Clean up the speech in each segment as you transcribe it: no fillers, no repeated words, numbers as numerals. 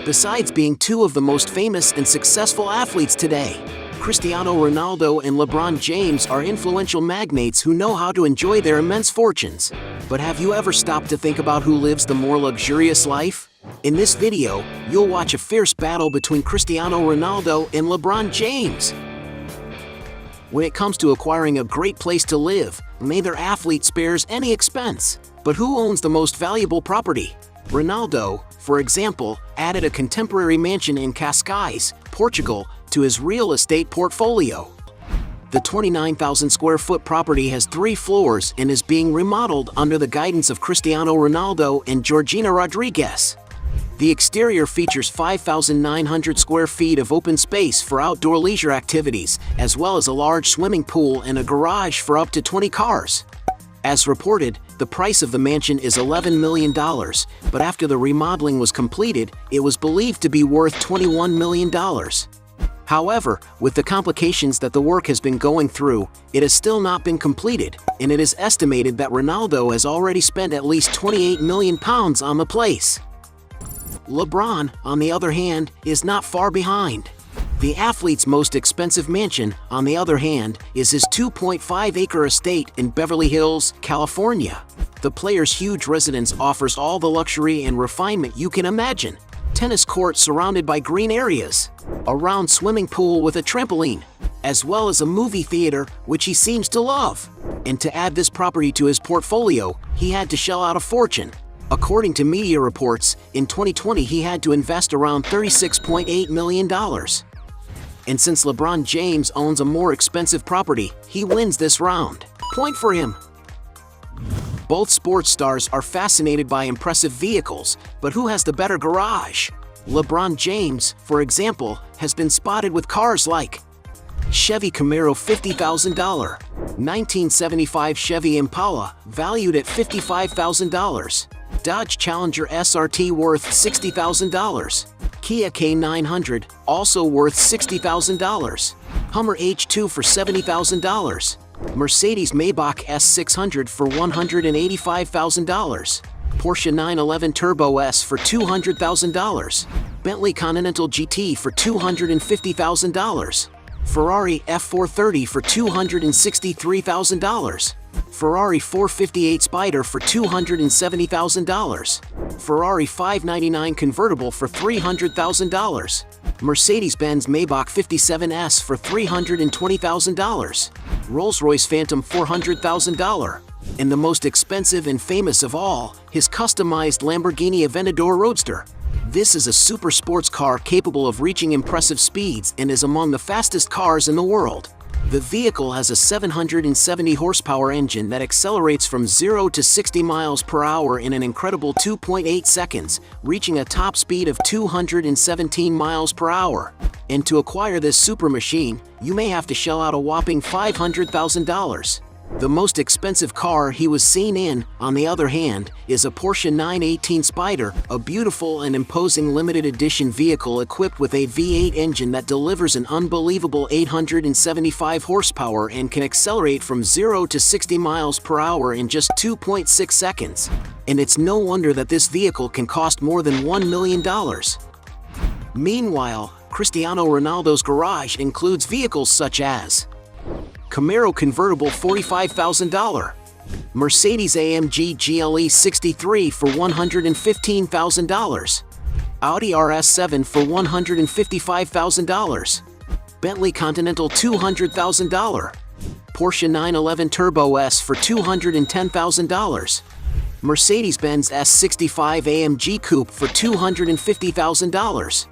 Besides being two of the most famous and successful athletes today, Cristiano Ronaldo and LeBron James are influential magnates who know how to enjoy their immense fortunes. But have you ever stopped to think about who lives the more luxurious life? In this video, you'll watch a fierce battle between Cristiano Ronaldo and LeBron James. When it comes to acquiring a great place to live, neither athlete spares any expense. But who owns the most valuable property? Ronaldo, for example, added a contemporary mansion in Cascais, Portugal, to his real estate portfolio. The 29,000 square foot property has 3 floors and is being remodeled under the guidance of Cristiano Ronaldo and Georgina Rodriguez. The exterior features 5,900 square feet of open space for outdoor leisure activities, as well as a large swimming pool and a garage for up to 20 cars. As reported, the price of the mansion is $11 million, but after the remodeling was completed, it was believed to be worth $21 million. However, with the complications that the work has been going through, it has still not been completed, and it is estimated that Ronaldo has already spent at least £28 million on the place. LeBron, on the other hand, is not far behind. The athlete's most expensive mansion, on the other hand, is his 2.5-acre estate in Beverly Hills, California. The player's huge residence offers all the luxury and refinement you can imagine. Tennis court surrounded by green areas, a round swimming pool with a trampoline, as well as a movie theater, which he seems to love. And to add this property to his portfolio, he had to shell out a fortune. According to media reports, in 2020 he had to invest around $36.8 million. And since LeBron James owns a more expensive property, he wins this round. Point for him. Both sports stars are fascinated by impressive vehicles, but who has the better garage? LeBron James, for example, has been spotted with cars like Chevy Camaro $50,000, 1975 Chevy Impala valued at $55,000, Dodge Challenger SRT worth $60,000, Kia K900, also worth $60,000, Hummer H2 for $70,000, Mercedes Maybach S600 for $185,000, Porsche 911 Turbo S for $200,000, Bentley Continental GT for $250,000, Ferrari F430 for $263,000, Ferrari 458 Spider for $270,000, Ferrari 599 convertible for $300,000, Mercedes-Benz Maybach 57S for $320,000, Rolls-Royce Phantom $400,000, and the most expensive and famous of all, his customized Lamborghini Aventador Roadster. This is a super sports car capable of reaching impressive speeds and is among the fastest cars in the world. The vehicle has a 770 horsepower engine that accelerates from 0 to 60 miles per hour in an incredible 2.8 seconds, reaching a top speed of 217 miles per hour. And to acquire this super machine, you may have to shell out a whopping $500,000. The most expensive car he was seen in, on the other hand, is a Porsche 918 Spider, a beautiful and imposing limited edition vehicle equipped with a V8 engine that delivers an unbelievable 875 horsepower and can accelerate from 0 to 60 miles per hour in just 2.6 seconds. And it's no wonder that this vehicle can cost more than $1 million. Meanwhile, Cristiano Ronaldo's garage includes vehicles such as Camaro convertible $45,000, Mercedes-AMG GLE 63 for $115,000, Audi RS7 for $155,000, Bentley Continental $200,000, Porsche 911 Turbo S for $210,000, Mercedes-Benz S65 AMG Coupe for $250,000,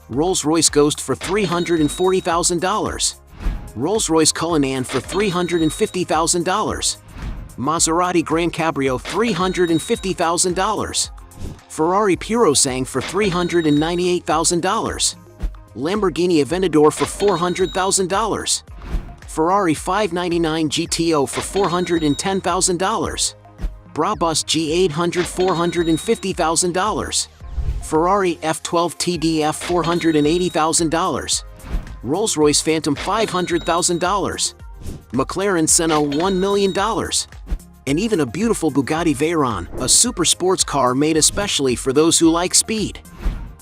Rolls-Royce Ghost for $340,000, Rolls-Royce Cullinan for $350,000, Maserati Gran Cabrio $350,000, Ferrari Purosangue for $398,000, Lamborghini Aventador for $400,000, Ferrari 599 GTO for $410,000, Brabus G800 $450,000, Ferrari F12 TDF $480,000, Rolls-Royce Phantom $500,000, McLaren Senna $1 million, and even a beautiful Bugatti Veyron, a super sports car made especially for those who like speed.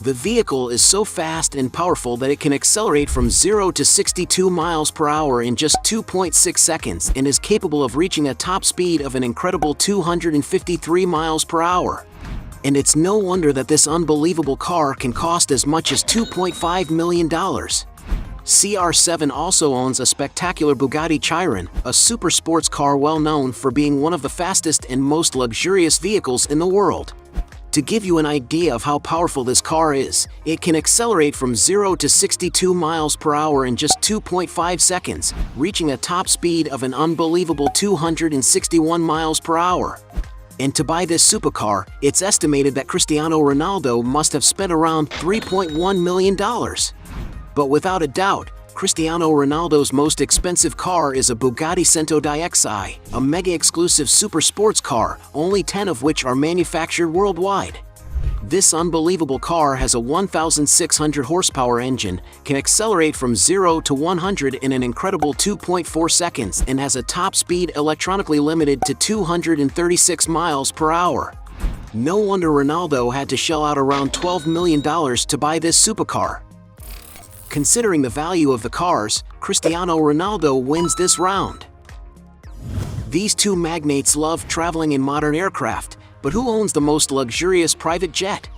The vehicle is so fast and powerful that it can accelerate from 0 to 62 miles per hour in just 2.6 seconds and is capable of reaching a top speed of an incredible 253 miles per hour. And it's no wonder that this unbelievable car can cost as much as $2.5 million. CR7 also owns a spectacular Bugatti Chiron, a super sports car well known for being one of the fastest and most luxurious vehicles in the world. To give you an idea of how powerful this car is, it can accelerate from 0 to 62 miles per hour in just 2.5 seconds, reaching a top speed of an unbelievable 261 miles per hour. And to buy this supercar, it's estimated that Cristiano Ronaldo must have spent around $3.1 million. But without a doubt, Cristiano Ronaldo's most expensive car is a Bugatti XI, a mega-exclusive super sports car, only 10 of which are manufactured worldwide. This unbelievable car has a 1,600 horsepower engine, can accelerate from 0 to 100 in an incredible 2.4 seconds, and has a top speed electronically limited to 236 miles per hour. No wonder Ronaldo had to shell out around $12 million to buy this supercar. Considering the value of the cars, Cristiano Ronaldo wins this round. These two magnates love traveling in modern aircraft, but who owns the most luxurious private jet?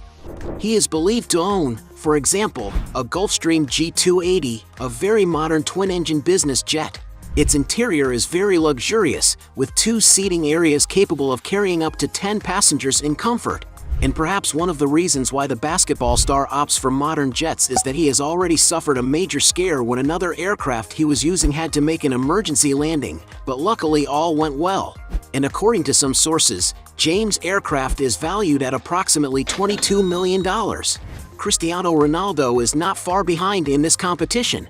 He is believed to own, for example, a Gulfstream G280, a very modern twin-engine business jet. Its interior is very luxurious, with 2 seating areas capable of carrying up to 10 passengers in comfort. And perhaps one of the reasons why the basketball star opts for modern jets is that he has already suffered a major scare when another aircraft he was using had to make an emergency landing, but luckily all went well. And according to some sources, James' aircraft is valued at approximately $22 million. Cristiano Ronaldo is not far behind in this competition.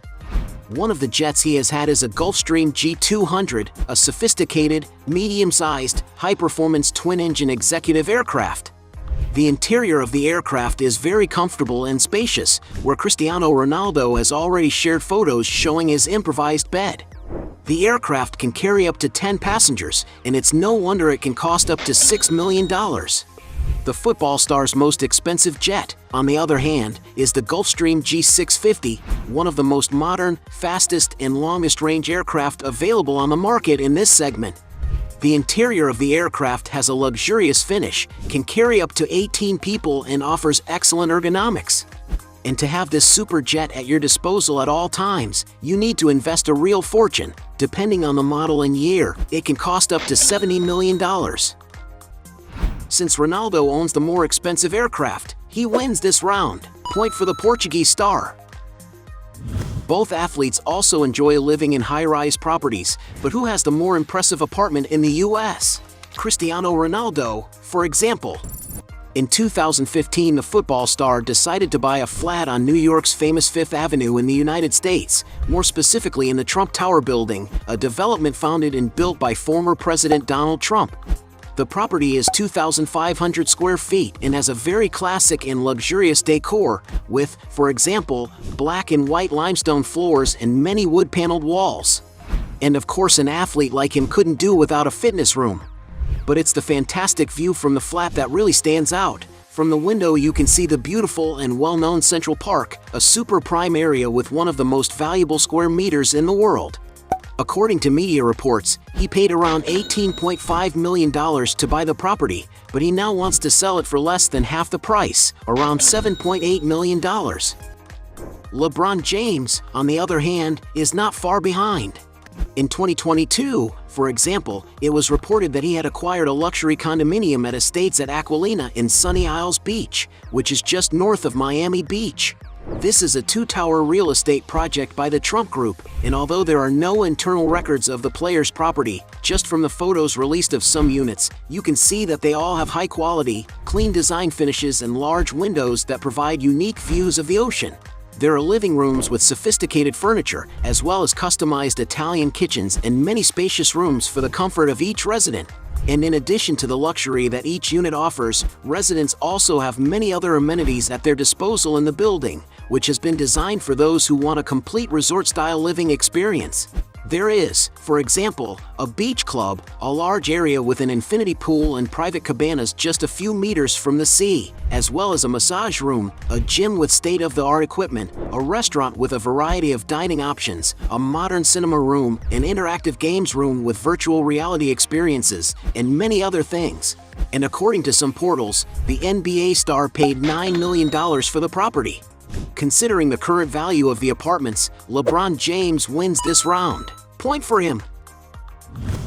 One of the jets he has had is a Gulfstream G200, a sophisticated, medium-sized, high-performance twin-engine executive aircraft. The interior of the aircraft is very comfortable and spacious, where Cristiano Ronaldo has already shared photos showing his improvised bed. The aircraft can carry up to 10 passengers, and it's no wonder it can cost up to $6 million. The football star's most expensive jet, on the other hand, is the Gulfstream G650, one of the most modern, fastest, and longest-range aircraft available on the market in this segment. The interior of the aircraft has a luxurious finish, can carry up to 18 people, and offers excellent ergonomics. And to have this super jet at your disposal at all times, you need to invest a real fortune. Depending on the model and year, it can cost up to $70 million. Since Ronaldo owns the more expensive aircraft, he wins this round. Point for the Portuguese star. Both athletes also enjoy living in high-rise properties, but who has the more impressive apartment in the US? Cristiano Ronaldo, for example. In 2015, the football star decided to buy a flat on New York's famous Fifth Avenue in the United States, more specifically in the Trump Tower building, a development founded and built by former President Donald Trump. The property is 2,500 square feet and has a very classic and luxurious decor with, for example, black and white limestone floors and many wood-paneled walls. And of course, an athlete like him couldn't do without a fitness room. But it's the fantastic view from the flat that really stands out. From the window you can see the beautiful and well-known Central Park, a super prime area with one of the most valuable square meters in the world. According to media reports, he paid around $18.5 million to buy the property, but he now wants to sell it for less than half the price, around $7.8 million. LeBron James, on the other hand, is not far behind. In 2022, for example, it was reported that he had acquired a luxury condominium at Estates at Aquilina in Sunny Isles Beach, which is just north of Miami Beach. This is a 2-tower real estate project by the Trump Group, and although there are no internal records of the player's property, just from the photos released of some units, you can see that they all have high-quality, clean design finishes and large windows that provide unique views of the ocean. There are living rooms with sophisticated furniture, as well as customized Italian kitchens and many spacious rooms for the comfort of each resident. And in addition to the luxury that each unit offers, residents also have many other amenities at their disposal in the building, which has been designed for those who want a complete resort-style living experience. There is, for example, a beach club, a large area with an infinity pool and private cabanas just a few meters from the sea, as well as a massage room, a gym with state-of-the-art equipment, a restaurant with a variety of dining options, a modern cinema room, an interactive games room with virtual reality experiences, and many other things. And according to some portals, the NBA star paid $9 million for the property. Considering the current value of the apartments, LeBron James wins this round. Point for him.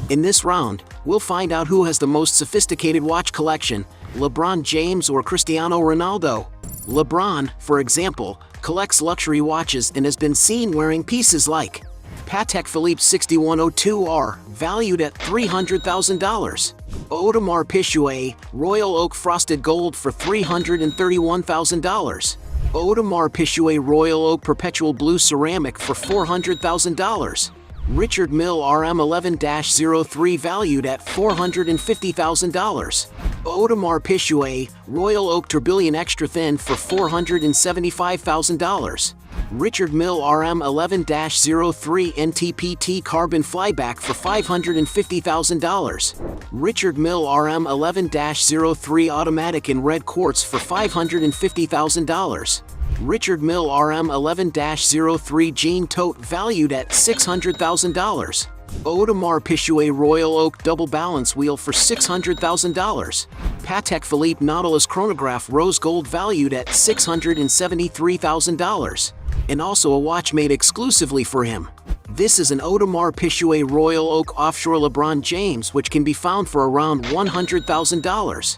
In this round, we'll find out who has the most sophisticated watch collection, LeBron James or Cristiano Ronaldo. LeBron, for example, collects luxury watches and has been seen wearing pieces like Patek Philippe 6102R, valued at $300,000. Audemars Piguet Royal Oak Frosted Gold for $331,000. Audemars Piguet Royal Oak Perpetual Blue Ceramic for $400,000. Richard Mille RM11-03 valued at $450,000. Audemars Piguet Royal Oak Tourbillon Extra Thin for $475,000. Richard Mille RM11-03 NTPT Carbon Flyback for $550,000. Richard Mille RM11-03 Automatic in Red Quartz for $550,000. Richard Mille RM11-03 Jean Tote valued at $600,000. Audemars Piguet Royal Oak Double Balance Wheel for $600,000. Patek Philippe Nautilus Chronograph Rose Gold valued at $673,000. And also a watch made exclusively for him. This is an Audemars Piguet Royal Oak Offshore LeBron James, which can be found for around $100,000.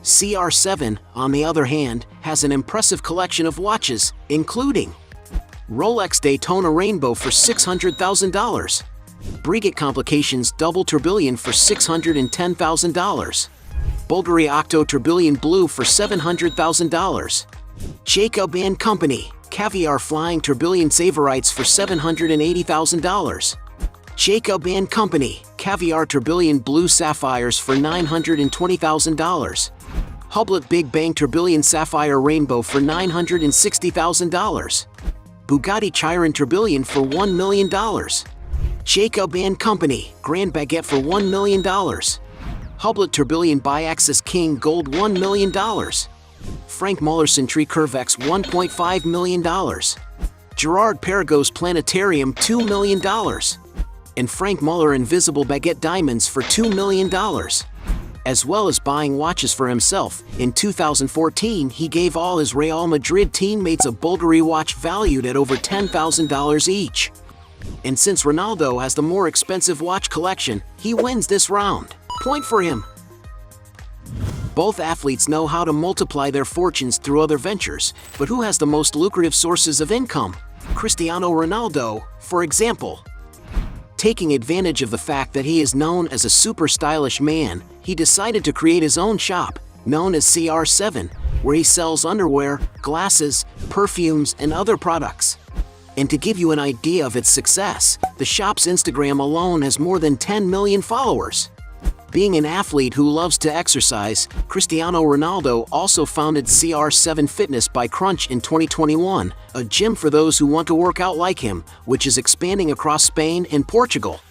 CR7, on the other hand, has an impressive collection of watches, including Rolex Daytona Rainbow for $600,000, Breguet Complications Double Tourbillon for $610,000, Bulgari Octo Tourbillon Blue for $700,000, Jacob & Company Caviar Flying Tourbillon Savorites for $780,000, Jacob & Company Caviar Tourbillon Blue Sapphires for $920,000, Hublot Big Bang Tourbillon Sapphire Rainbow for $960,000, Bugatti Chiron Tourbillon for $1 million, Jacob & Company Grand Baguette for $1 million, Hublot Tourbillon Biaxis King Gold $1 million, Frank Muller Century Curvex $1.5 million, Gerard Perregaux Planetarium $2 million, and Frank Muller Invisible Baguette Diamonds for $2 million. As well as buying watches for himself, in 2014 he gave all his Real Madrid teammates a Bulgari watch valued at over $10,000 each. And since Ronaldo has the more expensive watch collection, he wins this round. Point for him. Both athletes know how to multiply their fortunes through other ventures, but who has the most lucrative sources of income? Cristiano Ronaldo, for example. Taking advantage of the fact that he is known as a super stylish man, he decided to create his own shop, known as CR7, where he sells underwear, glasses, perfumes, and other products. And to give you an idea of its success, the shop's Instagram alone has more than 10 million followers. Being an athlete who loves to exercise, Cristiano Ronaldo also founded CR7 Fitness by Crunch in 2021, a gym for those who want to work out like him, which is expanding across Spain and Portugal.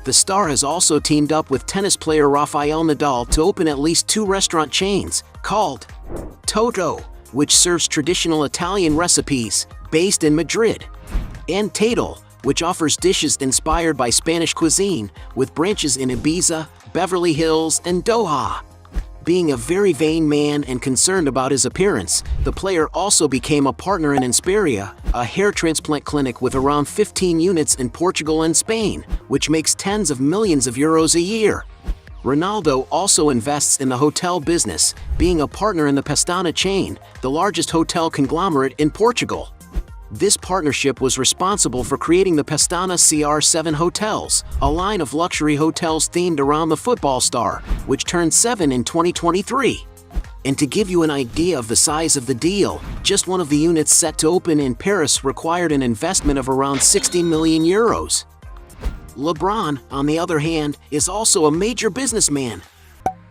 The star has also teamed up with tennis player Rafael Nadal to open at least 2 restaurant chains, called Toto, which serves traditional Italian recipes, based in Madrid, and Tadel, which offers dishes inspired by Spanish cuisine, with branches in Ibiza, Beverly Hills, and Doha. Being a very vain man and concerned about his appearance, the player also became a partner in Insperia, a hair transplant clinic with around 15 units in Portugal and Spain, which makes tens of millions of euros a year. Ronaldo also invests in the hotel business, being a partner in the Pestana chain, the largest hotel conglomerate in Portugal. This partnership was responsible for creating the Pestana CR7 Hotels, a line of luxury hotels themed around the football star, which turned 7 in 2023. And to give you an idea of the size of the deal, just one of the units set to open in Paris required an investment of around 60 million euros. LeBron, on the other hand, is also a major businessman.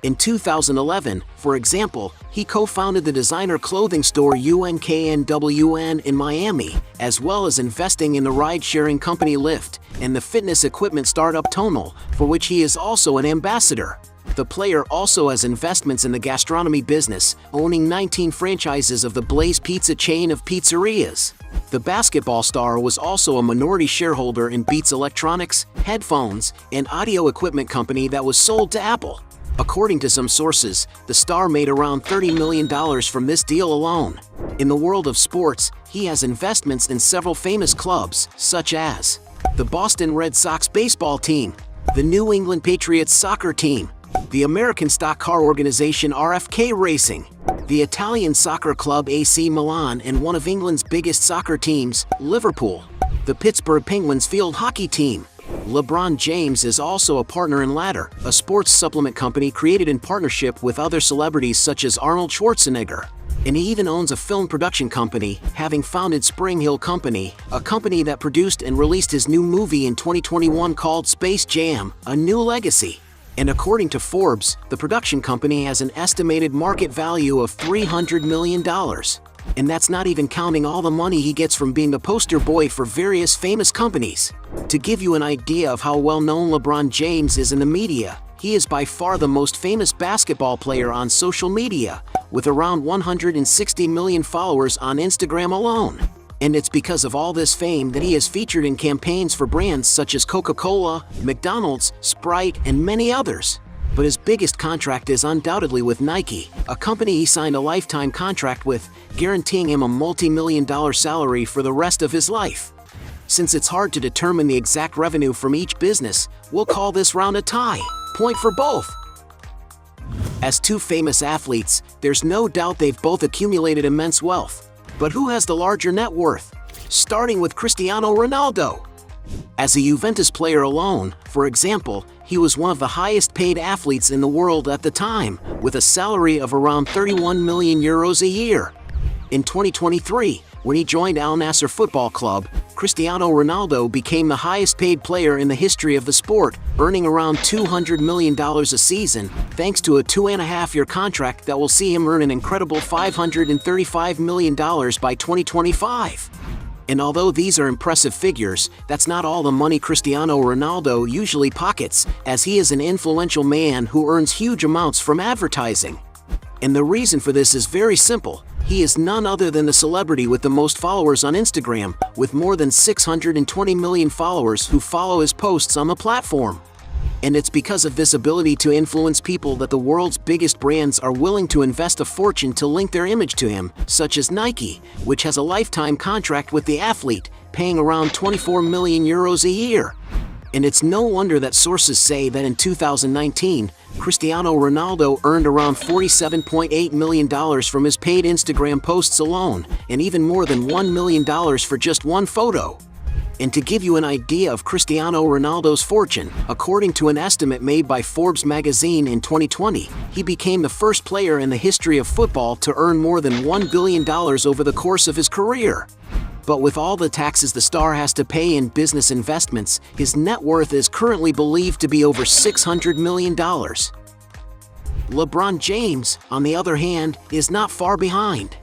In 2011, for example, he co-founded the designer clothing store UNKNWN in Miami, as well as investing in the ride-sharing company Lyft and the fitness equipment startup Tonal, for which he is also an ambassador. The player also has investments in the gastronomy business, owning 19 franchises of the Blaze Pizza chain of pizzerias. The basketball star was also a minority shareholder in Beats Electronics, headphones, and audio equipment company that was sold to Apple. According to some sources, the star made around $30 million from this deal alone. In the world of sports, he has investments in several famous clubs, such as the Boston Red Sox baseball team, the New England Patriots soccer team, the American stock car organization RFK Racing, the Italian soccer club AC Milan, and one of England's biggest soccer teams, Liverpool, the Pittsburgh Penguins field hockey team. LeBron James is also a partner in Ladder, a sports supplement company created in partnership with other celebrities such as Arnold Schwarzenegger. And he even owns a film production company, having founded Spring Hill Company, a company that produced and released his new movie in 2021 called Space Jam: A New Legacy. And according to Forbes, the production company has an estimated market value of $300 million. And that's not even counting all the money he gets from being the poster boy for various famous companies. To give you an idea of how well known LeBron James is in the media, he is by far the most famous basketball player on social media, with around 160 million followers on Instagram alone. And it's because of all this fame that he is featured in campaigns for brands such as Coca-Cola, McDonald's, Sprite, and many others. But his biggest contract is undoubtedly with Nike, a company he signed a lifetime contract with, guaranteeing him a multi-million-dollar salary for the rest of his life. Since it's hard to determine the exact revenue from each business, we'll call this round a tie. Point for both. As two famous athletes, there's no doubt they've both accumulated immense wealth. But who has the larger net worth? Starting with Cristiano Ronaldo. As a Juventus player alone, for example, he was one of the highest paid athletes in the world at the time, with a salary of around 31 million euros a year. In 2023, when he joined Al Nassr Football Club, Cristiano Ronaldo became the highest paid player in the history of the sport, earning around $200 million a season, thanks to a 2.5-year contract that will see him earn an incredible $535 million by 2025. And although these are impressive figures, that's not all the money Cristiano Ronaldo usually pockets, as he is an influential man who earns huge amounts from advertising. And the reason for this is very simple. He is none other than the celebrity with the most followers on Instagram, with more than 620 million followers who follow his posts on the platform. And it's because of this ability to influence people that the world's biggest brands are willing to invest a fortune to link their image to him, such as Nike, which has a lifetime contract with the athlete, paying around 24 million euros a year. And it's no wonder that sources say that in 2019, Cristiano Ronaldo earned around $47.8 million from his paid Instagram posts alone, and even more than $1 million for just one photo. And to give you an idea of Cristiano Ronaldo's fortune, according to an estimate made by Forbes magazine in 2020, he became the first player in the history of football to earn more than $1 billion over the course of his career. But with all the taxes the star has to pay in business investments, his net worth is currently believed to be over $600 million. LeBron James, on the other hand, is not far behind.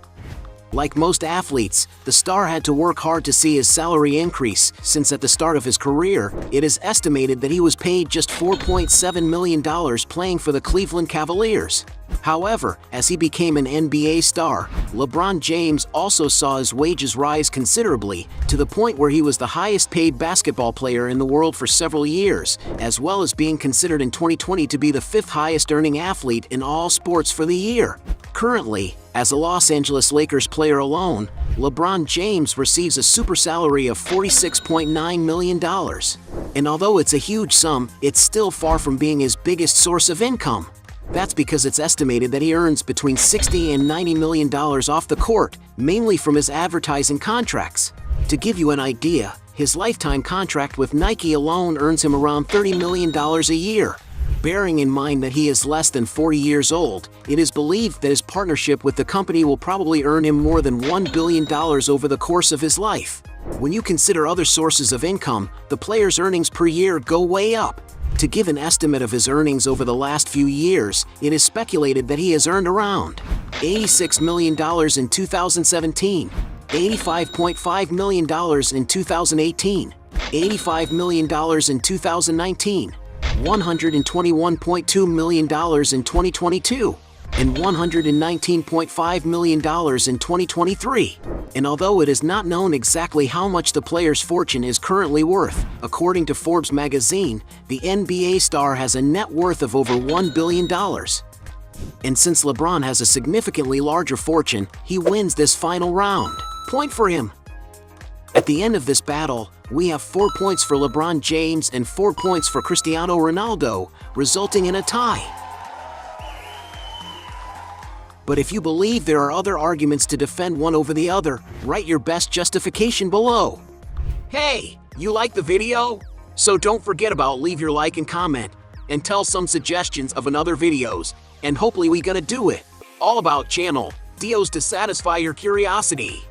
Like most athletes, the star had to work hard to see his salary increase, since at the start of his career, it is estimated that he was paid just $4.7 million playing for the Cleveland Cavaliers. However, as he became an NBA star, LeBron James also saw his wages rise considerably, to the point where he was the highest paid basketball player in the world for several years, as well as being considered in 2020 to be the 5th highest earning athlete in all sports for the year. Currently, as a Los Angeles Lakers player alone, LeBron James receives a super salary of $46.9 million. And although it's a huge sum, it's still far from being his biggest source of income. That's because it's estimated that he earns between $60 and $90 million off the court, mainly from his advertising contracts. To give you an idea, his lifetime contract with Nike alone earns him around $30 million a year. Bearing in mind that he is less than 40 years old, it is believed that his partnership with the company will probably earn him more than $1 billion over the course of his life. When you consider other sources of income, the player's earnings per year go way up. To give an estimate of his earnings over the last few years, it is speculated that he has earned around $86 million in 2017, $85.5 million in 2018, $85 million in 2019, $121.2 million in 2022, and $119.5 million in 2023. And although it is not known exactly how much the player's fortune is currently worth, according to Forbes magazine, the NBA star has a net worth of over $1 billion. And since LeBron has a significantly larger fortune, he wins this final round. Point for him. At the end of this battle, we have 4 points for LeBron James and 4 points for Cristiano Ronaldo, resulting in a tie. But if you believe there are other arguments to defend one over the other, write your best justification below. Hey, you like the video? So don't forget about leave your like and comment, and tell some suggestions of another videos, and hopefully we gonna do it. All about channel, Dios to satisfy your curiosity.